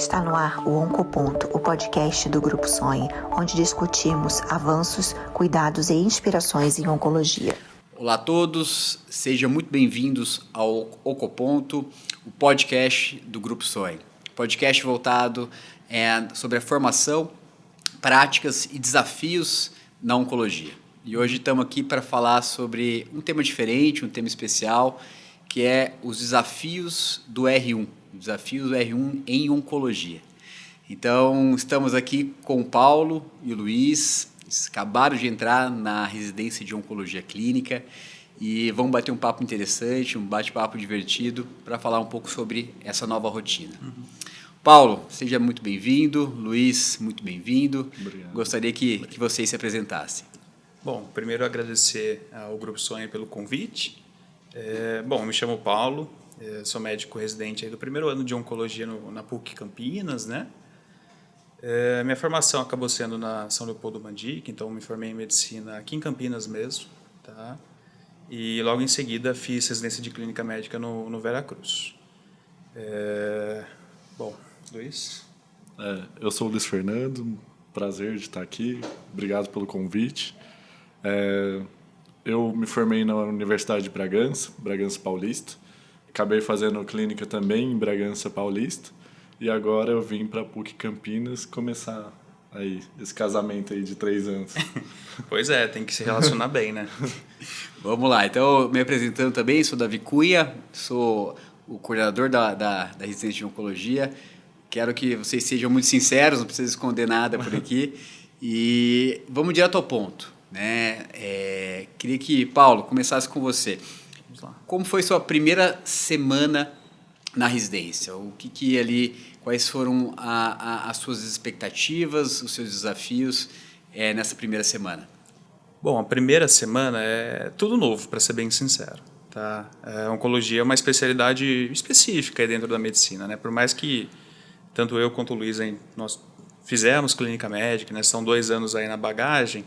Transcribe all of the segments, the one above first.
Está no ar o Oncoponto, o podcast do Grupo Sonhe, onde discutimos avanços, cuidados e inspirações em oncologia. Olá a todos, sejam muito bem-vindos ao Oncoponto, o podcast do Grupo Sonhe. Podcast voltado sobre a formação, práticas e desafios na oncologia. E hoje estamos aqui para falar sobre um tema diferente, um tema especial, que é os desafios do R1, desafios do R1 em oncologia. Então, estamos aqui com o Paulo e o Luiz, eles acabaram de entrar na residência de oncologia clínica e vamos bater um papo interessante, um bate-papo divertido para falar um pouco sobre essa nova rotina. Paulo, seja muito bem-vindo. Luiz, muito bem-vindo. Obrigado. Gostaria que vocês se apresentassem. Bom, primeiro agradecer ao Grupo Sonhe pelo convite. Eu me chamo Paulo, sou médico residente aí do primeiro ano de oncologia na PUC Campinas, né? Minha formação acabou sendo na São Leopoldo Mandic, então me formei em medicina aqui em Campinas mesmo, tá? E logo em seguida fiz residência de clínica médica no Veracruz. Luiz? Eu sou o Luiz Fernando, prazer de estar aqui, obrigado pelo convite. Eu me formei na Universidade de Bragança Paulista, acabei fazendo clínica também em Bragança Paulista e agora eu vim para a PUC Campinas começar aí esse casamento aí de 3 anos. Pois é, tem que se relacionar bem, né? Vamos lá, então me apresentando também, sou Davi Cunha, sou o coordenador da residência de oncologia. Quero que vocês sejam muito sinceros, não precisa esconder nada por aqui. E vamos direto ao ponto, né? Queria que, Paulo, começasse com você. Vamos lá. Como foi sua primeira semana na residência? Quais foram as suas expectativas, os seus desafios nessa primeira semana? Bom, a primeira semana é tudo novo, para ser bem sincero. Tá? A oncologia é uma especialidade específica aí dentro da medicina, né? Por mais que tanto eu quanto o Luiz, nós fizemos clínica médica, né? São 2 anos aí na bagagem,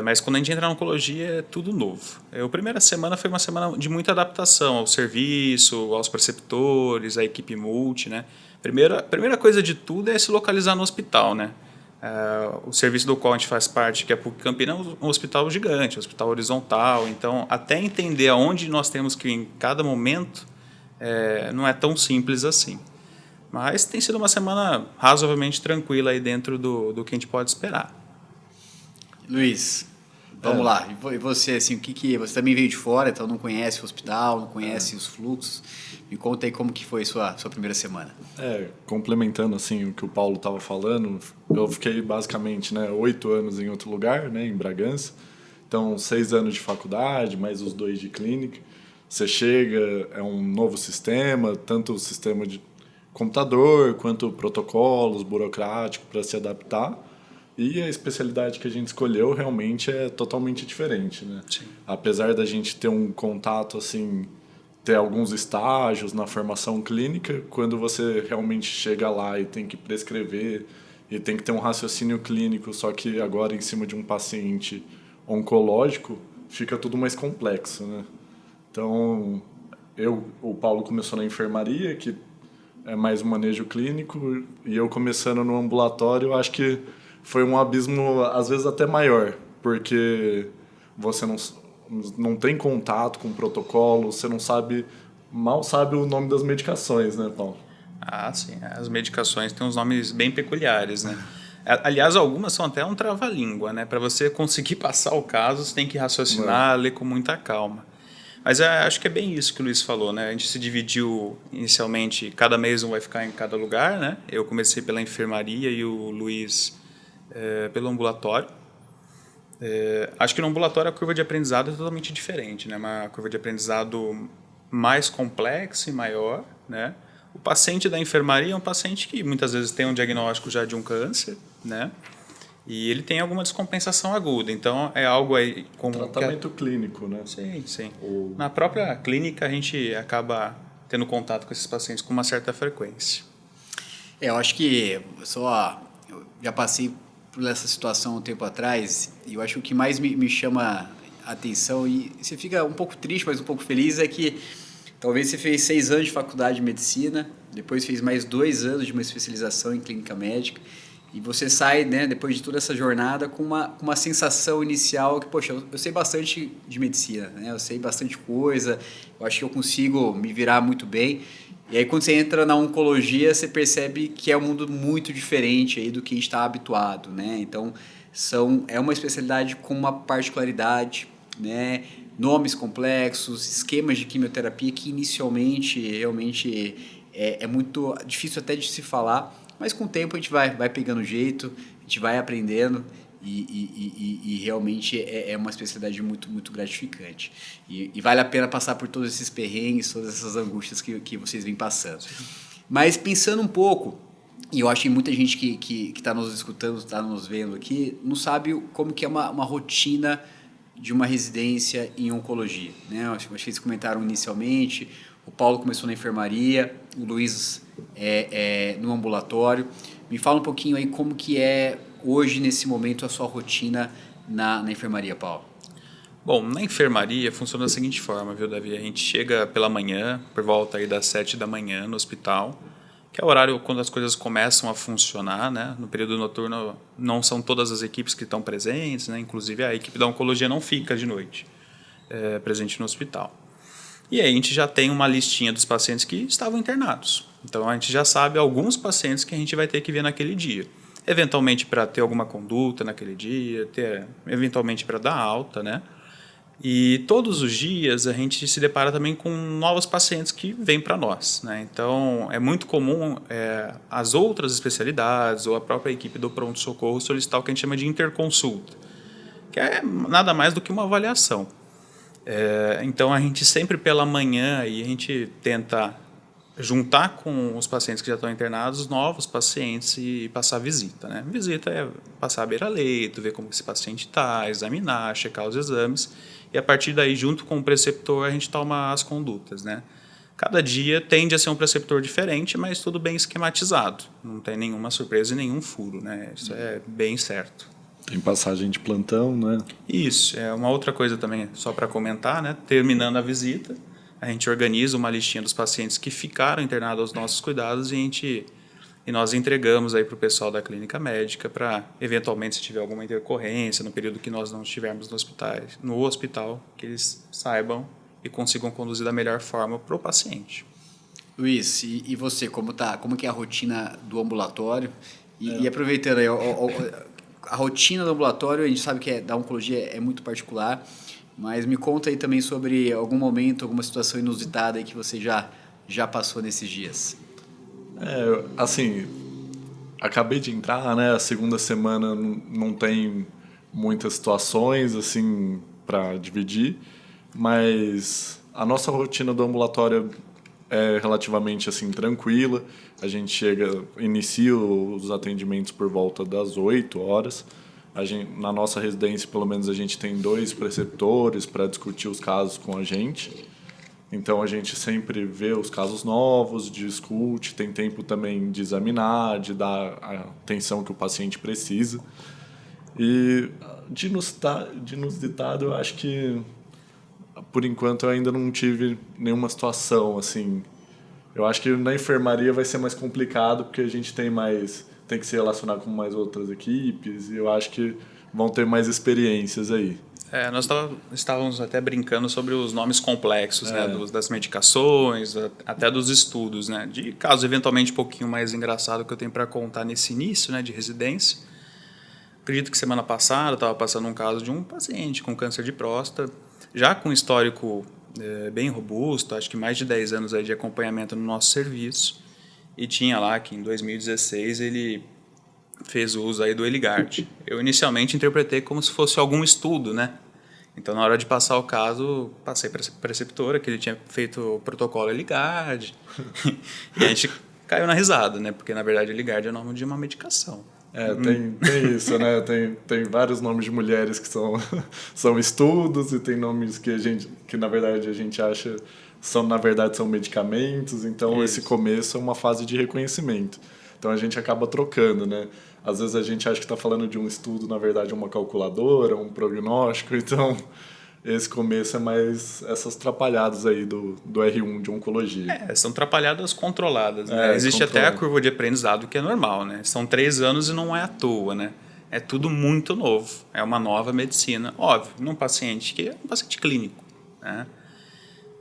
mas quando a gente entra na oncologia é tudo novo. A primeira semana foi uma semana de muita adaptação ao serviço, aos preceptores, à equipe multi, né? Primeira coisa de tudo é se localizar no hospital, né? O serviço do qual a gente faz parte, que é a PUC Campinas, é um hospital gigante, um hospital horizontal. Então, até entender aonde nós temos que ir em cada momento, não é tão simples assim. Mas tem sido uma semana razoavelmente tranquila aí dentro do que a gente pode esperar. Luiz, vamos lá. E você, assim, você também veio de fora, então não conhece o hospital, não conhece os fluxos. Me conta aí como que foi sua primeira semana. Complementando assim o que o Paulo estava falando, eu fiquei basicamente 8 anos em outro lugar, né, em Bragança. Então 6 anos de faculdade, mais os 2 de clínica. Você chega, é um novo sistema, tanto o sistema de computador quanto protocolos burocráticos para se adaptar. E a especialidade que a gente escolheu realmente é totalmente diferente, né? Sim. Apesar da gente ter um contato assim, ter alguns estágios na formação clínica, quando você realmente chega lá e tem que prescrever e tem que ter um raciocínio clínico, só que agora em cima de um paciente oncológico, fica tudo mais complexo, né? Então, o Paulo começou na enfermaria, que é mais um manejo clínico, e eu começando no ambulatório, eu acho que foi um abismo, às vezes, até maior, porque você não tem contato com o protocolo, você mal sabe o nome das medicações, né, Paulo? Ah, sim. As medicações têm uns nomes bem peculiares, né? Aliás, algumas são até um trava-língua, né? Para você conseguir passar o caso, você tem que raciocinar, ler com muita calma. Mas acho que é bem isso que o Luiz falou, né? A gente se dividiu inicialmente, cada mês um vai ficar em cada lugar, né? Eu comecei pela enfermaria e o Luiz pelo ambulatório. Acho que no ambulatório a curva de aprendizado é totalmente diferente, né? Uma curva de aprendizado mais complexa e maior, né? O paciente da enfermaria é um paciente que muitas vezes tem um diagnóstico já de um câncer, né? E ele tem alguma descompensação aguda, então é algo aí como tratamento clínico, né? Sim, sim. Na própria clínica a gente acaba tendo contato com esses pacientes com uma certa frequência. Eu acho que eu já passei por essa situação um tempo atrás, e eu acho que o que mais me chama a atenção, e você fica um pouco triste, mas um pouco feliz, é que talvez você fez 6 anos de faculdade de medicina, depois fez mais 2 anos de uma especialização em clínica médica, e você sai, né, depois de toda essa jornada com uma sensação inicial que, poxa, eu sei bastante de medicina, né? Eu sei bastante coisa, eu acho que eu consigo me virar muito bem. E aí quando você entra na oncologia, você percebe que é um mundo muito diferente aí do que a gente está habituado, né? Então, é uma especialidade com uma particularidade, né? Nomes complexos, esquemas de quimioterapia que inicialmente realmente é muito difícil até de se falar, mas com o tempo a gente vai pegando jeito, a gente vai aprendendo e realmente é uma especialidade muito, muito gratificante. E vale a pena passar por todos esses perrengues, todas essas angústias que vocês vêm passando. Mas pensando um pouco, e eu acho que muita gente que está nos escutando, está nos vendo aqui, não sabe como que é uma rotina de uma residência em oncologia, né? Eu acho que vocês comentaram inicialmente, o Paulo começou na enfermaria, o Luiz no ambulatório. Me fala um pouquinho aí como que é hoje, nesse momento, a sua rotina na enfermaria, Paulo. Bom, na enfermaria funciona da seguinte forma, viu, Davi? A gente chega pela manhã, por volta aí das 7 da manhã no hospital, que é o horário quando as coisas começam a funcionar, né? No período noturno não são todas as equipes que estão presentes, né? Inclusive a equipe da oncologia não fica de noite presente no hospital. E aí a gente já tem uma listinha dos pacientes que estavam internados. Então a gente já sabe alguns pacientes que a gente vai ter que ver naquele dia. Eventualmente para ter alguma conduta naquele dia, eventualmente para dar alta, né? E todos os dias a gente se depara também com novos pacientes que vêm para nós, né? Então é muito comum as outras especialidades ou a própria equipe do pronto-socorro solicitar o que a gente chama de interconsulta, que é nada mais do que uma avaliação. Então a gente sempre pela manhã aí a gente tenta juntar com os pacientes que já estão internados novos pacientes e passar visita, né? Visita é passar a beira-leito, ver como esse paciente está, examinar, checar os exames e a partir daí junto com o preceptor a gente toma as condutas, né? Cada dia tende a ser um preceptor diferente, mas tudo bem esquematizado, não tem nenhuma surpresa e nenhum furo, né? Isso é bem certo. Tem passagem de plantão, né? Isso, é uma outra coisa também, só para comentar, né? Terminando a visita, a gente organiza uma listinha dos pacientes que ficaram internados aos nossos cuidados e nós entregamos aí para o pessoal da clínica médica para, eventualmente, se tiver alguma intercorrência no período que nós não estivermos no hospital, que eles saibam e consigam conduzir da melhor forma para o paciente. Luiz, e você, como que é a rotina do ambulatório? E aproveitando aí, a rotina do ambulatório, a gente sabe que da oncologia é muito particular, mas me conta aí também sobre algum momento, alguma situação inusitada aí que você já passou nesses dias. Assim, acabei de entrar, né? A segunda semana não tem muitas situações assim para dividir, mas a nossa rotina do ambulatório é relativamente assim tranquila. A gente inicia os atendimentos por volta das 8 horas. Na nossa residência, pelo menos, a gente tem 2 preceptores para discutir os casos com a gente. Então, a gente sempre vê os casos novos, discute, tem tempo também de examinar, de dar a atenção que o paciente precisa. E de inusitado, eu acho que, por enquanto, eu ainda não tive nenhuma situação assim. Eu acho que na enfermaria vai ser mais complicado, porque a gente tem que se relacionar com mais outras equipes, e eu acho que vão ter mais experiências aí. Nós estávamos até brincando sobre os nomes complexos, né, das medicações, até dos estudos, né, de casos eventualmente um pouquinho mais engraçado que eu tenho para contar nesse início, né, de residência. Acredito que semana passada estava passando um caso de um paciente com câncer de próstata, já com histórico bem robusto, acho que mais de 10 anos aí de acompanhamento no nosso serviço, e tinha lá que em 2016 ele fez o uso aí do Eligard. Eu inicialmente interpretei como se fosse algum estudo, né? Então, na hora de passar o caso, passei para a preceptora que ele tinha feito o protocolo Eligard. E a gente caiu na risada, né? Porque, na verdade, Eligard é o nome de uma medicação. Tem isso, né? Tem vários nomes de mulheres que são estudos e tem nomes que na verdade, a gente acha são medicamentos. Então, esse começo é uma fase de reconhecimento. Então, a gente acaba trocando, né? Às vezes a gente acha que está falando de um estudo, na verdade, uma calculadora, um prognóstico. Então, esse começo é mais essas trapalhadas aí do R1 de oncologia. São atrapalhadas controladas, né? Existe até a curva de aprendizado que é normal, né? São 3 anos e não é à toa, né? É tudo muito novo. É uma nova medicina, óbvio, num paciente que é um paciente clínico, né?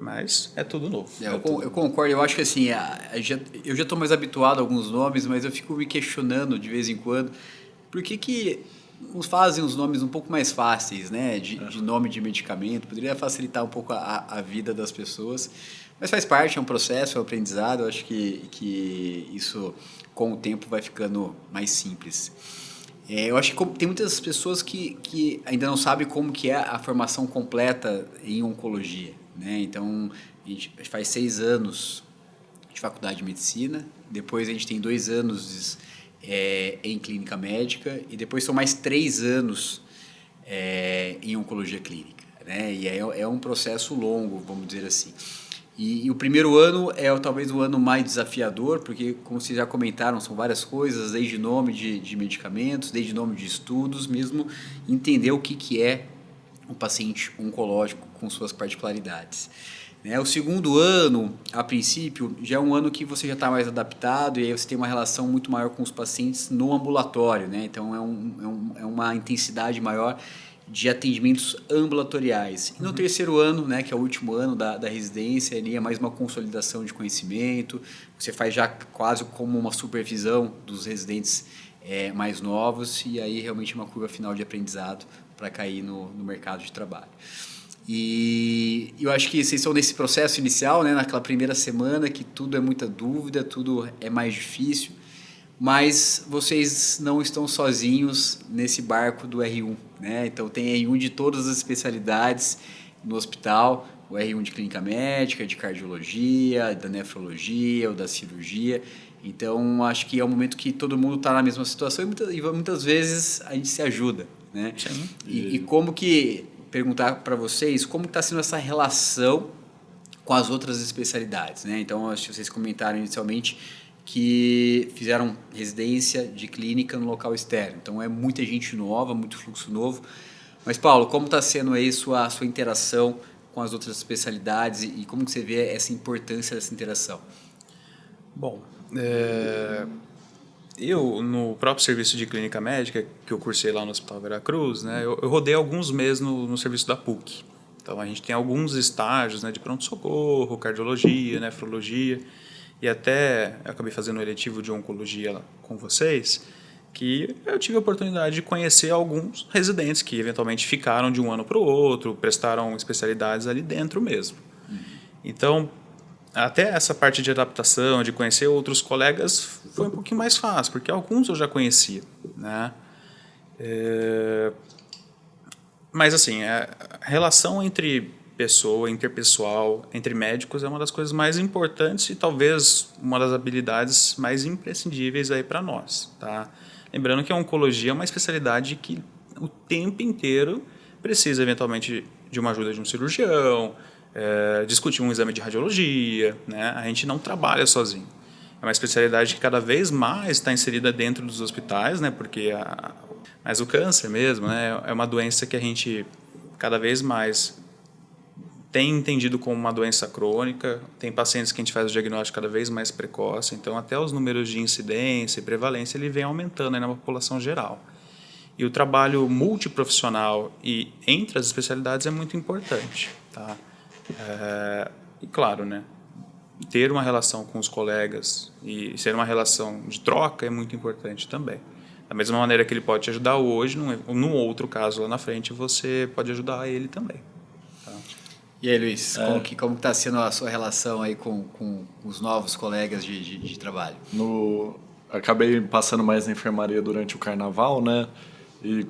Mas é tudo novo. Eu concordo, eu acho que assim, eu já estou mais habituado a alguns nomes, mas eu fico me questionando de vez em quando, por que uns fazem os nomes um pouco mais fáceis, né? De nome de medicamento, poderia facilitar um pouco a vida das pessoas, mas faz parte, é um processo, é um aprendizado, eu acho que isso com o tempo vai ficando mais simples. Eu acho que tem muitas pessoas que ainda não sabem como que é a formação completa em oncologia, né? Então, a gente faz 6 anos de faculdade de medicina, depois a gente tem 2 anos em clínica médica e depois são mais 3 anos em oncologia clínica, né? E é um processo longo, vamos dizer assim. E o primeiro ano é talvez o ano mais desafiador, porque, como vocês já comentaram, são várias coisas, desde nome de medicamentos, desde nome de estudos, mesmo entender o que é um paciente oncológico com suas particularidades. O segundo ano, a princípio, já é um ano que você já está mais adaptado e aí você tem uma relação muito maior com os pacientes no ambulatório, né? Então, é uma intensidade maior de atendimentos ambulatoriais. E no terceiro ano, né, que é o último ano da residência, ali é mais uma consolidação de conhecimento, você faz já quase como uma supervisão dos residentes mais novos e aí realmente uma curva final de aprendizado para cair no mercado de trabalho. E eu acho que vocês estão nesse processo inicial, né, naquela primeira semana que tudo é muita dúvida, tudo é mais difícil, mas vocês não estão sozinhos nesse barco do R1, né? Então tem R1 de todas as especialidades no hospital, o R1 de clínica médica, de cardiologia, da nefrologia ou da cirurgia. Então acho que é um momento que todo mundo está na mesma situação e muitas vezes a gente se ajuda, né? Sim. E como que, perguntar para vocês, como está sendo essa relação com as outras especialidades, né? Então acho que vocês comentaram inicialmente que fizeram residência de clínica no local externo. Então, é muita gente nova, muito fluxo novo. Mas, Paulo, como está sendo aí sua interação com as outras especialidades e como que você vê essa importância dessa interação? Bom, eu, no próprio serviço de clínica médica, que eu cursei lá no Hospital Veracruz, né, eu rodei alguns meses no serviço da PUC. Então, a gente tem alguns estágios, né, de pronto-socorro, cardiologia, nefrologia, e até eu acabei fazendo um eletivo de oncologia com vocês, que eu tive a oportunidade de conhecer alguns residentes que eventualmente ficaram de um ano para o outro, prestaram especialidades ali dentro mesmo. Então, até essa parte de adaptação, de conhecer outros colegas, foi um pouquinho mais fácil, porque alguns eu já conhecia, né? Mas, assim, a relação entre interpessoal, entre médicos, é uma das coisas mais importantes e talvez uma das habilidades mais imprescindíveis aí para nós, tá? Lembrando que a oncologia é uma especialidade que o tempo inteiro precisa eventualmente de uma ajuda de um cirurgião, discutir um exame de radiologia, né? A gente não trabalha sozinho. É uma especialidade que cada vez mais está inserida dentro dos hospitais, né? Porque mas o câncer mesmo, né? É uma doença que a gente cada vez mais tem entendido como uma doença crônica, tem pacientes que a gente faz o diagnóstico cada vez mais precoce, então até os números de incidência e prevalência ele vem aumentando aí na população geral. E o trabalho multiprofissional e entre as especialidades é muito importante, tá? E claro, né, ter uma relação com os colegas e ser uma relação de troca é muito importante também. Da mesma maneira que ele pode te ajudar hoje, num outro caso lá na frente, você pode ajudar ele também. E aí, Luiz, como está sendo a sua relação aí com os novos colegas de trabalho? Acabei passando mais na enfermaria durante o carnaval, né? E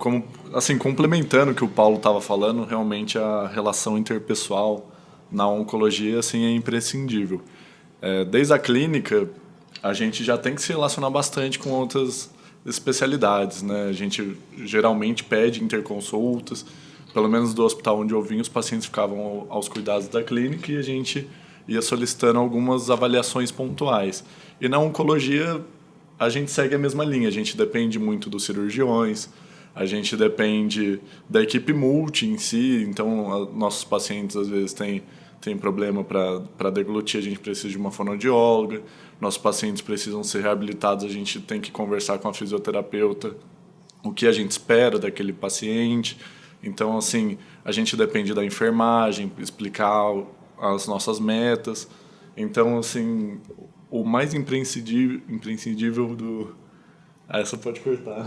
complementando o que o Paulo estava falando, realmente a relação interpessoal na oncologia assim, é imprescindível. Desde a clínica, a gente já tem que se relacionar bastante com outras especialidades, né? A gente geralmente pede interconsultas, pelo menos do hospital onde eu vim, os pacientes ficavam aos cuidados da clínica e a gente ia solicitando algumas avaliações pontuais. E na oncologia, a gente segue a mesma linha, a gente depende muito dos cirurgiões, A gente depende da equipe multi em si, então nossos pacientes às vezes têm problema para deglutir, a gente precisa de uma fonoaudióloga. Nossos pacientes precisam ser reabilitados, a gente tem que conversar com a fisioterapeuta o que a gente espera daquele paciente. Então, assim, a gente depende da enfermagem, explicar as nossas metas. Então, assim, o mais imprescindível do... essa pode cortar.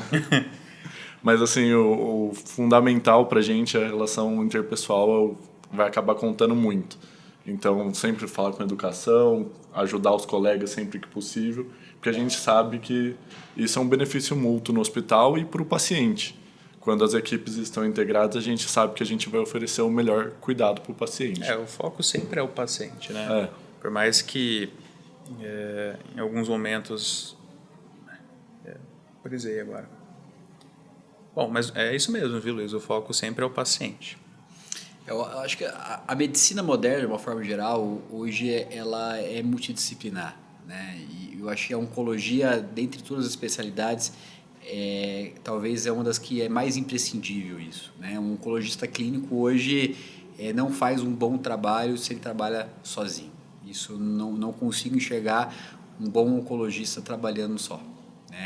Mas, assim, o fundamental para a gente, a relação interpessoal, vai acabar contando muito. Então, sempre falar com educação, ajudar os colegas sempre que possível, porque a gente sabe que isso é um benefício mútuo no hospital e para o paciente. Quando as equipes estão integradas, a gente sabe que a gente vai oferecer o melhor cuidado para o paciente. O foco sempre é o paciente, né? É. Por mais que em alguns momentos... Brisei agora. Bom, mas é isso mesmo, viu, Luiz? O foco sempre é o paciente. Eu acho que a medicina moderna, de uma forma geral, hoje ela é multidisciplinar, né? E eu acho que a oncologia, dentre todas as especialidades, talvez é uma das que é mais imprescindível isso, né? Um oncologista clínico hoje não faz um bom trabalho se ele trabalha sozinho. Isso não consigo enxergar um bom oncologista trabalhando só.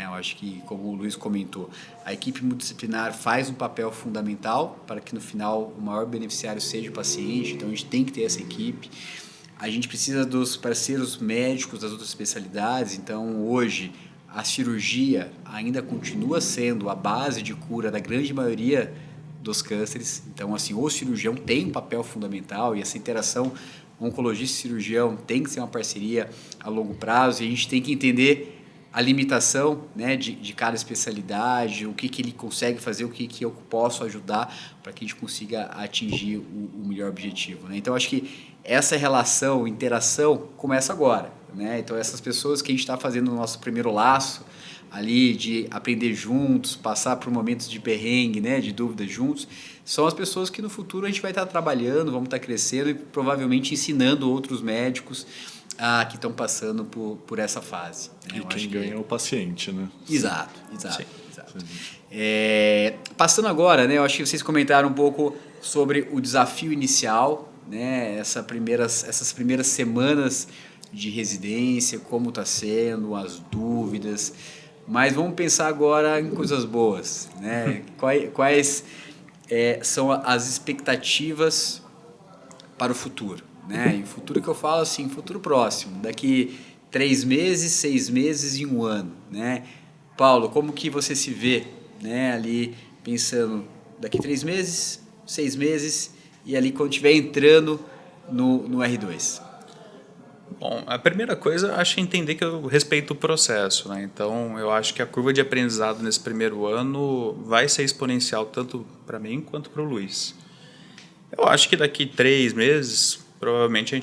Eu acho que, como o Luiz comentou, a equipe multidisciplinar faz um papel fundamental para que no final o maior beneficiário seja o paciente, então a gente tem que ter essa equipe. A gente precisa dos parceiros médicos das outras especialidades, então hoje a cirurgia ainda continua sendo a base de cura da grande maioria dos cânceres, então assim, o cirurgião tem um papel fundamental e essa interação oncologista e cirurgião tem que ser uma parceria a longo prazo e a gente tem que entender a limitação, né, de cada especialidade, o que ele consegue fazer, o que eu posso ajudar para que a gente consiga atingir o melhor objetivo, né? Então, acho que essa relação, interação, começa agora, né? Então, essas pessoas que a gente está fazendo o nosso primeiro laço ali, de aprender juntos, passar por momentos de perrengue, né, de dúvida juntos, são as pessoas que no futuro a gente vai estar trabalhando, vamos estar crescendo e provavelmente ensinando outros médicos que estão passando por essa fase. E quem ganha é o paciente, né? Exato. Passando agora, né, eu acho que vocês comentaram um pouco sobre o desafio inicial, né, essas primeiras semanas de residência, como está sendo, as dúvidas, mas vamos pensar agora em coisas boas, né? Quais são as expectativas para o futuro? Né? E o futuro que eu falo assim, futuro próximo, daqui 3 meses, 6 meses e 1 ano, né? Paulo, como que você se vê, né, ali pensando daqui 3 meses, 6 meses e ali quando estiver entrando no R2? Bom, a primeira coisa, acho que entender que eu respeito o processo, né? Então, eu acho que a curva de aprendizado nesse primeiro ano vai ser exponencial tanto para mim quanto para o Luiz. Eu acho que daqui 3 meses provavelmente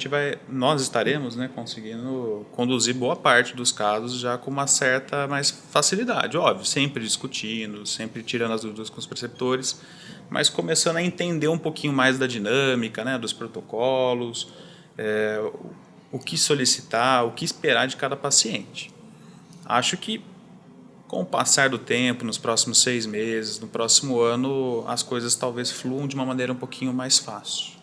nós estaremos, né, conseguindo conduzir boa parte dos casos já com uma certa mais facilidade, óbvio, sempre discutindo, sempre tirando as dúvidas com os preceptores, mas começando a entender um pouquinho mais da dinâmica, né, dos protocolos, o que solicitar, o que esperar de cada paciente. Acho que com o passar do tempo, nos próximos 6 meses, no próximo ano, as coisas talvez fluam de uma maneira um pouquinho mais fácil.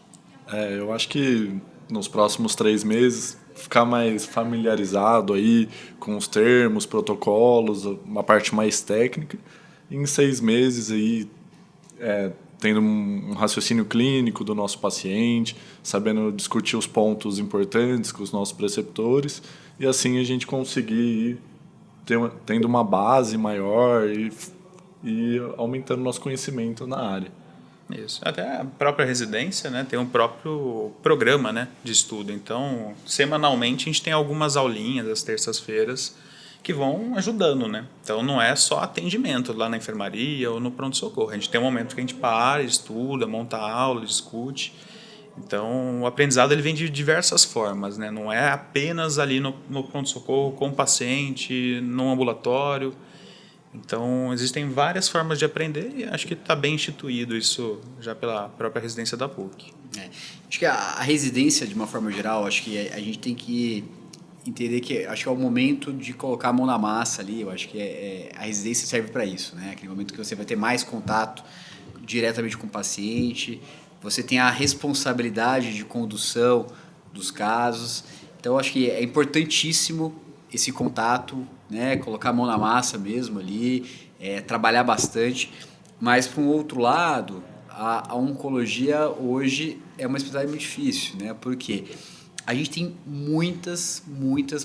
Eu acho que nos próximos 3 meses ficar mais familiarizado aí com os termos, protocolos, uma parte mais técnica. E em 6 meses aí tendo um raciocínio clínico do nosso paciente, sabendo discutir os pontos importantes com os nossos preceptores e assim a gente conseguir ir tendo uma base maior e aumentando nosso conhecimento na área. Isso. Até a própria residência, né, tem um próprio programa, né, de estudo. Então, semanalmente, a gente tem algumas aulinhas às terças-feiras que vão ajudando, né? Então, não é só atendimento lá na enfermaria ou no pronto-socorro. A gente tem um momento que a gente para, estuda, monta aula, discute. Então, o aprendizado ele vem de diversas formas, né? Não é apenas ali no pronto-socorro com o paciente, no ambulatório. Então, existem várias formas de aprender e acho que está bem instituído isso já pela própria residência da PUC. Acho que a residência, de uma forma geral, acho que a gente tem que entender que acho que é o momento de colocar a mão na massa ali. Eu acho que a residência serve para isso, né? Aquele momento que você vai ter mais contato diretamente com o paciente, você tem a responsabilidade de condução dos casos. Então, eu acho que é importantíssimo esse contato, né? Colocar a mão na massa mesmo ali, trabalhar bastante. Mas, por um outro lado, a oncologia hoje é uma especialidade muito difícil, né? Porque a gente tem muitas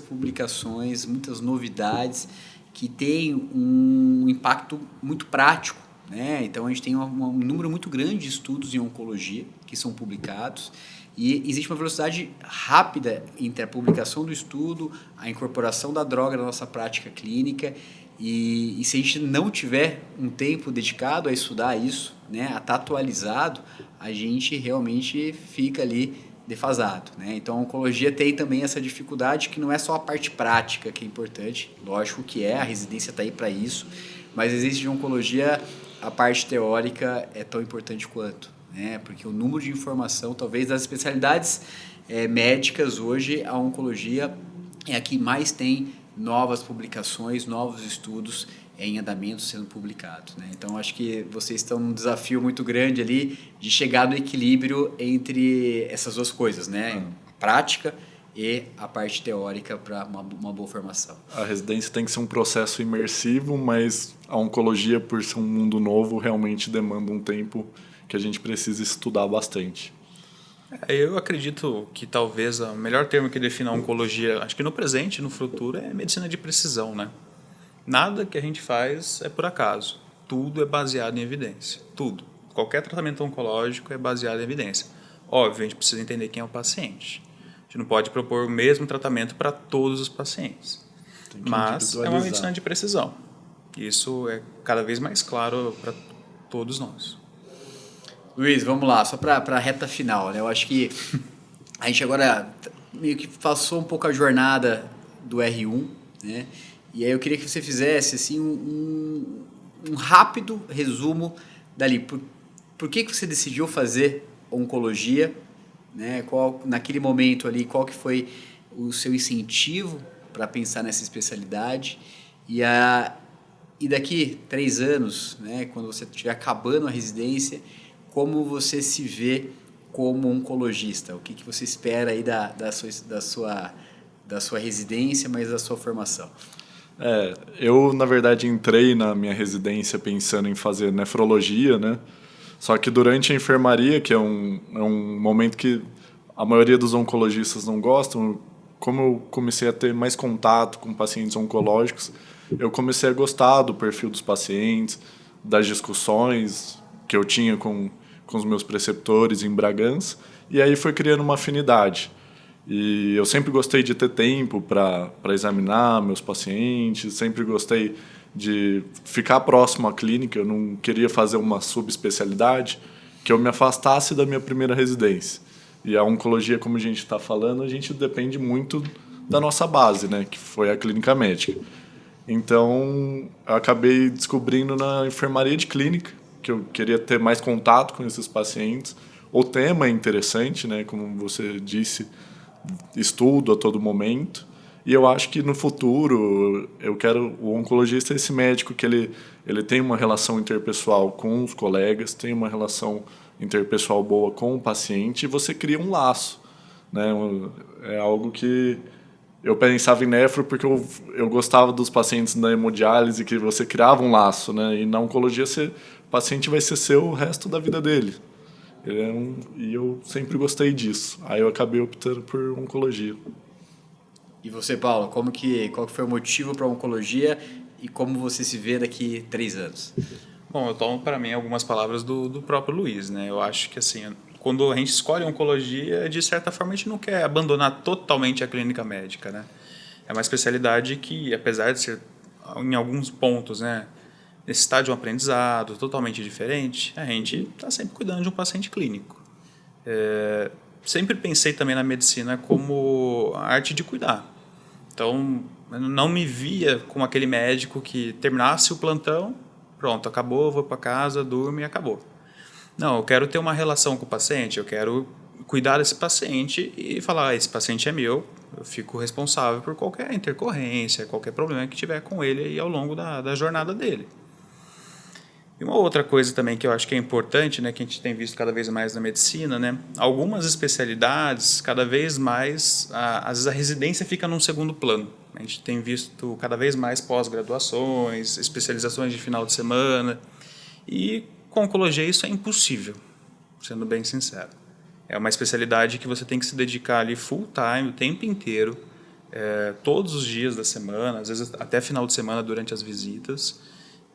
publicações, muitas novidades que têm um impacto muito prático, né? Então, a gente tem um número muito grande de estudos em oncologia que são publicados e existe uma velocidade rápida entre a publicação do estudo, a incorporação da droga na nossa prática clínica e se a gente não tiver um tempo dedicado a estudar isso, né, a estar atualizado, a gente realmente fica ali defasado, né? Então, a oncologia tem também essa dificuldade que não é só a parte prática que é importante, lógico que a residência está aí para isso, mas existe de oncologia a parte teórica é tão importante quanto, né? Porque o número de informação, talvez das especialidades médicas hoje, a oncologia é a que mais tem novas publicações, novos estudos em andamento sendo publicados, né? Então, acho que vocês estão num desafio muito grande ali de chegar no equilíbrio entre essas duas coisas, né? Prática e a parte teórica para uma boa formação. A residência tem que ser um processo imersivo, mas a oncologia, por ser um mundo novo, realmente demanda um tempo que a gente precisa estudar bastante. Eu acredito que talvez o melhor termo que define a oncologia, acho que no presente e no futuro, é medicina de precisão, né? Nada que a gente faz é por acaso. Tudo é baseado em evidência. Tudo. Qualquer tratamento oncológico é baseado em evidência. Óbvio, a gente precisa entender quem é o paciente. A gente não pode propor o mesmo tratamento para todos os pacientes. Mas é uma medicina de precisão. Isso é cada vez mais claro para todos nós. Luiz, vamos lá, só para a reta final, né? Eu acho que a gente agora meio que passou um pouco a jornada do R1, né? E aí eu queria que você fizesse assim, um rápido resumo dali. Por que você decidiu fazer oncologia? Né? Naquele momento ali, qual que foi o seu incentivo para pensar nessa especialidade? E daqui 3 anos, né, quando você estiver acabando a residência, como você se vê como oncologista? O que você espera aí da sua residência, mas da sua formação? Eu, na verdade, entrei na minha residência pensando em fazer nefrologia, né? Só que durante a enfermaria, que é um momento que a maioria dos oncologistas não gostam, como eu comecei a ter mais contato com pacientes oncológicos, eu comecei a gostar do perfil dos pacientes, das discussões que eu tinha com os meus preceptores em Bragança, e aí foi criando uma afinidade. E eu sempre gostei de ter tempo para examinar meus pacientes, sempre gostei de ficar próximo à clínica, eu não queria fazer uma subespecialidade que eu me afastasse da minha primeira residência. E a oncologia, como a gente está falando, a gente depende muito da nossa base, né, que foi a clínica médica. Então, eu acabei descobrindo na enfermaria de clínica que eu queria ter mais contato com esses pacientes. O tema é interessante, né, como você disse, estudo a todo momento, e eu acho que no futuro o oncologista é esse médico que ele tem uma relação interpessoal com os colegas, tem uma relação interpessoal boa com o paciente, e você cria um laço, né? É algo que eu pensava em nefro porque eu gostava dos pacientes na hemodiálise, que você criava um laço, né? E na oncologia o paciente vai ser seu o resto da vida dele. E eu sempre gostei disso. Aí eu acabei optando por oncologia. E você, Paulo, qual que foi o motivo para a oncologia e como você se vê daqui 3 anos? Bom, eu tomo para mim algumas palavras do próprio Luiz, né? Eu acho que assim, quando a gente escolhe oncologia, de certa forma a gente não quer abandonar totalmente a clínica médica, né? É uma especialidade que, apesar de ser em alguns pontos, né, necessitar de um aprendizado totalmente diferente, a gente está sempre cuidando de um paciente clínico. Sempre pensei também na medicina como a arte de cuidar. Então, eu não me via como aquele médico que terminasse o plantão, pronto, acabou, vou para casa, durmo e acabou. Não, eu quero ter uma relação com o paciente, eu quero cuidar desse paciente e falar, esse paciente é meu, eu fico responsável por qualquer intercorrência, qualquer problema que tiver com ele aí ao longo da jornada dele. E uma outra coisa também que eu acho que é importante, né, que a gente tem visto cada vez mais na medicina, né, algumas especialidades, cada vez mais, às vezes a residência fica num segundo plano. A gente tem visto cada vez mais pós-graduações, especializações de final de semana, e com oncologia isso é impossível, sendo bem sincero. É uma especialidade que você tem que se dedicar ali full time, o tempo inteiro, todos os dias da semana, às vezes até final de semana durante as visitas,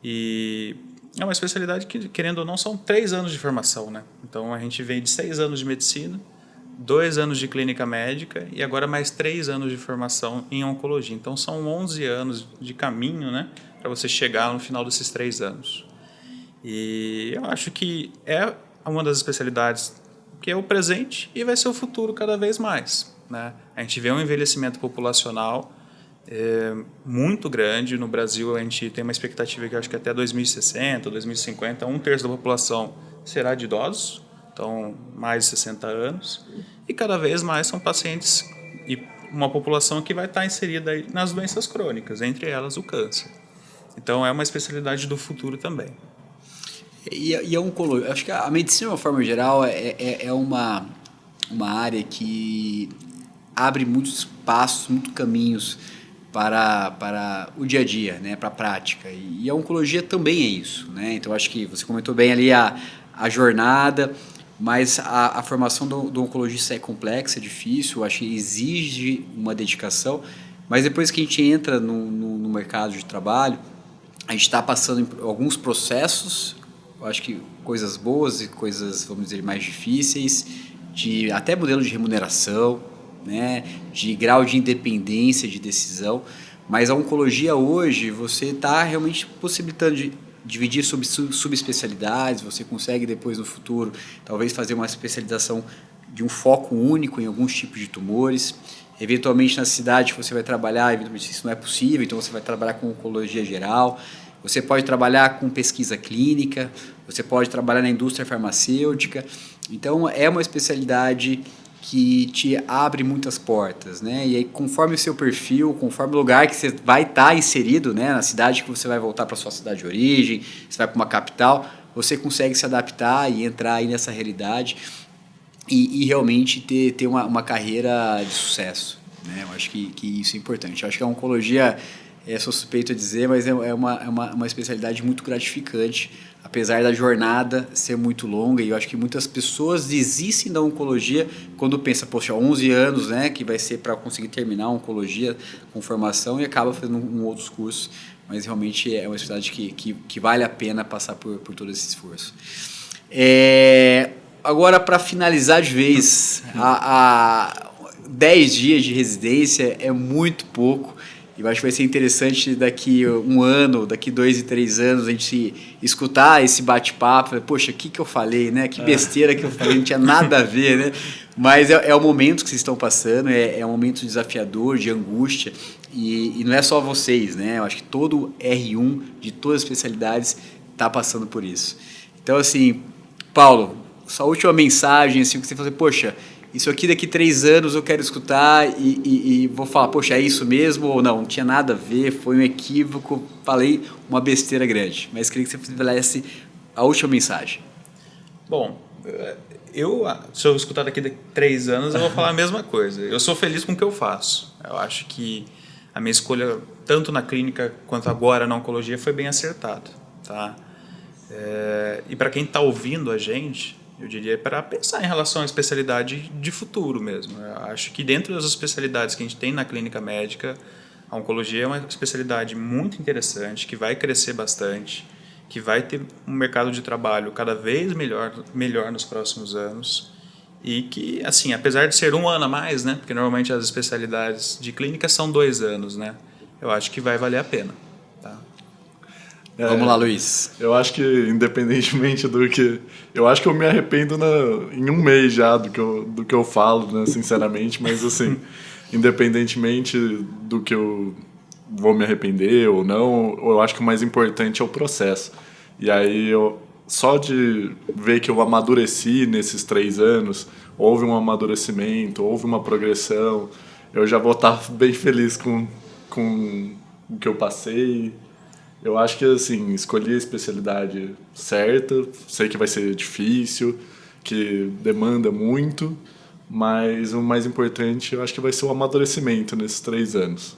e é uma especialidade que, querendo ou não, são 3 anos de formação, né? Então, a gente vem de 6 anos de medicina, 2 anos de clínica médica e agora mais 3 anos de formação em oncologia. Então, são 11 anos de caminho, né, para você chegar no final desses 3 anos. E eu acho que é uma das especialidades que é o presente e vai ser o futuro cada vez mais, né? A gente vê um envelhecimento populacional muito grande. No Brasil, a gente tem uma expectativa que eu acho que até 2060, 2050, 1/3 da população será de idosos, então mais de 60 anos, e cada vez mais são pacientes e uma população que vai estar inserida aí nas doenças crônicas, entre elas o câncer. Então, é uma especialidade do futuro também. E a oncologia, acho que a medicina, de uma forma geral, é uma área que abre muitos espaços, muitos caminhos para o dia a dia, né, para a prática. E a oncologia também é isso, né? Então, acho que você comentou bem ali a jornada, mas a formação do oncologista é complexa, é difícil, acho que exige uma dedicação, mas depois que a gente entra no mercado de trabalho, a gente está passando por alguns processos, eu acho que coisas boas e coisas, vamos dizer, mais difíceis, de até modelo de remuneração, né, de grau de independência de decisão, mas a oncologia hoje você está realmente possibilitando de dividir subespecialidades, você consegue depois no futuro talvez fazer uma especialização de um foco único em alguns tipos de tumores. Eventualmente na cidade que você vai trabalhar, eventualmente isso não é possível, então você vai trabalhar com oncologia geral. Você pode trabalhar com pesquisa clínica, você pode trabalhar na indústria farmacêutica. Então, é uma especialidade que te abre muitas portas, né? E aí, conforme o seu perfil, conforme o lugar que você vai estar inserido, né? Na cidade que você vai voltar para a sua cidade de origem, você vai para uma capital, você consegue se adaptar e entrar aí nessa realidade e realmente ter uma carreira de sucesso, né? Eu acho que isso é importante. Eu acho que a oncologia... sou suspeito a dizer, mas é uma especialidade muito gratificante, apesar da jornada ser muito longa, e eu acho que muitas pessoas desistem da oncologia quando pensam, poxa, 11 anos, né, que vai ser para conseguir terminar a oncologia com formação, e acaba fazendo outros cursos, mas realmente é uma especialidade que vale a pena passar por todo esse esforço. Agora, para finalizar de vez, 10 dias de residência é muito pouco. Eu acho que vai ser interessante daqui 1 ano, daqui 2 e 3 anos, a gente escutar esse bate-papo. Poxa, o que eu falei, né? Que besteira que eu falei, não tinha nada a ver, né? Mas é o momento que vocês estão passando, é um momento desafiador, de angústia. E não é só vocês, né? Eu acho que todo R1 de todas as especialidades está passando por isso. Então, assim, Paulo, sua última mensagem, assim, que você falou, poxa... Isso aqui daqui 3 anos eu quero escutar e vou falar, poxa, é isso mesmo ou não tinha nada a ver, foi um equívoco, falei uma besteira grande. Mas queria que você fizesse a última mensagem. Bom, se eu escutar daqui 3 anos, eu vou falar a mesma coisa. Eu sou feliz com o que eu faço. Eu acho que a minha escolha, tanto na clínica quanto agora na oncologia, foi bem acertada. Tá? E para quem está ouvindo a gente... Eu diria para pensar em relação à especialidade de futuro mesmo. Eu acho que dentro das especialidades que a gente tem na clínica médica, a oncologia é uma especialidade muito interessante, que vai crescer bastante, que vai ter um mercado de trabalho cada vez melhor nos próximos anos e que, assim, apesar de ser 1 ano a mais, né, porque normalmente as especialidades de clínica são 2 anos, né, eu acho que vai valer a pena. Tá? Vamos lá, Luiz. Eu acho que, independentemente do que... Eu acho que eu me arrependo em 1 mês já do que eu falo, né, sinceramente. Mas, assim, independentemente do que eu vou me arrepender ou não, eu acho que o mais importante é o processo. E aí, só de ver que eu amadureci nesses 3 anos, houve um amadurecimento, houve uma progressão, eu já vou estar bem feliz com o que eu passei. Eu acho que, assim, escolhi a especialidade certa, sei que vai ser difícil, que demanda muito, mas o mais importante eu acho que vai ser o amadurecimento nesses 3 anos.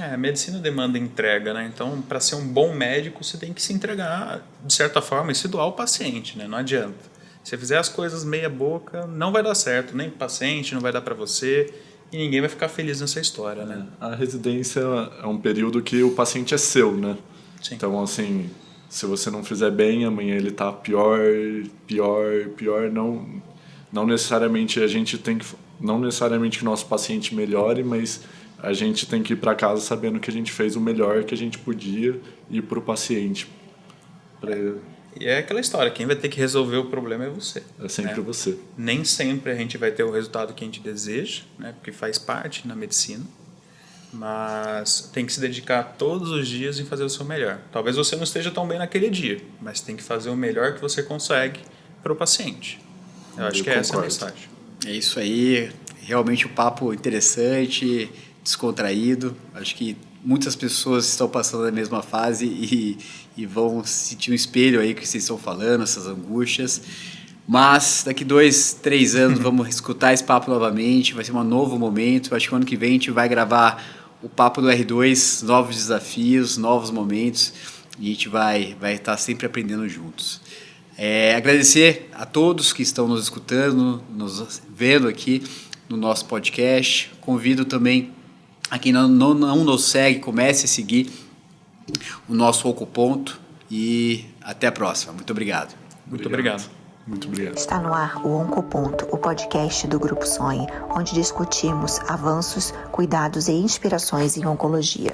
A medicina demanda entrega, né? Então, para ser um bom médico, você tem que se entregar, de certa forma, e se doar ao paciente, né? Não adianta. Se você fizer as coisas meia boca, não vai dar certo, nem para o paciente, não vai dar para você, e ninguém vai ficar feliz nessa história, né? A residência é um período que o paciente é seu, né? Sim. Então, assim, se você não fizer bem, amanhã ele tá pior. Não necessariamente a gente tem que... Não necessariamente que o nosso paciente melhore, mas a gente tem que ir para casa sabendo que a gente fez o melhor que a gente podia e para o paciente. E é aquela história, quem vai ter que resolver o problema é você. É sempre você. Nem sempre a gente vai ter o resultado que a gente deseja, né? Porque faz parte na medicina. Mas tem que se dedicar todos os dias em fazer o seu melhor. Talvez você não esteja tão bem naquele dia, mas tem que fazer o melhor que você consegue para o paciente. Eu acho que é essa a mensagem. É isso aí, realmente um papo interessante, descontraído. Acho que muitas pessoas estão passando a mesma fase e vão sentir um espelho aí que vocês estão falando, essas angústias. Mas daqui 2, 3 anos vamos escutar esse papo novamente, vai ser um novo momento. Acho que o ano que vem a gente vai gravar o papo do R2, novos desafios, novos momentos, e a gente vai estar sempre aprendendo juntos. Agradecer a todos que estão nos escutando, nos vendo aqui no nosso podcast. Convido também a quem não nos segue, comece a seguir o nosso Ocoponto e até a próxima. Muito obrigado. Muito obrigado. Muito obrigado. Está no ar o Oncoponto, o podcast do Grupo Sonhe, onde discutimos avanços, cuidados e inspirações em oncologia.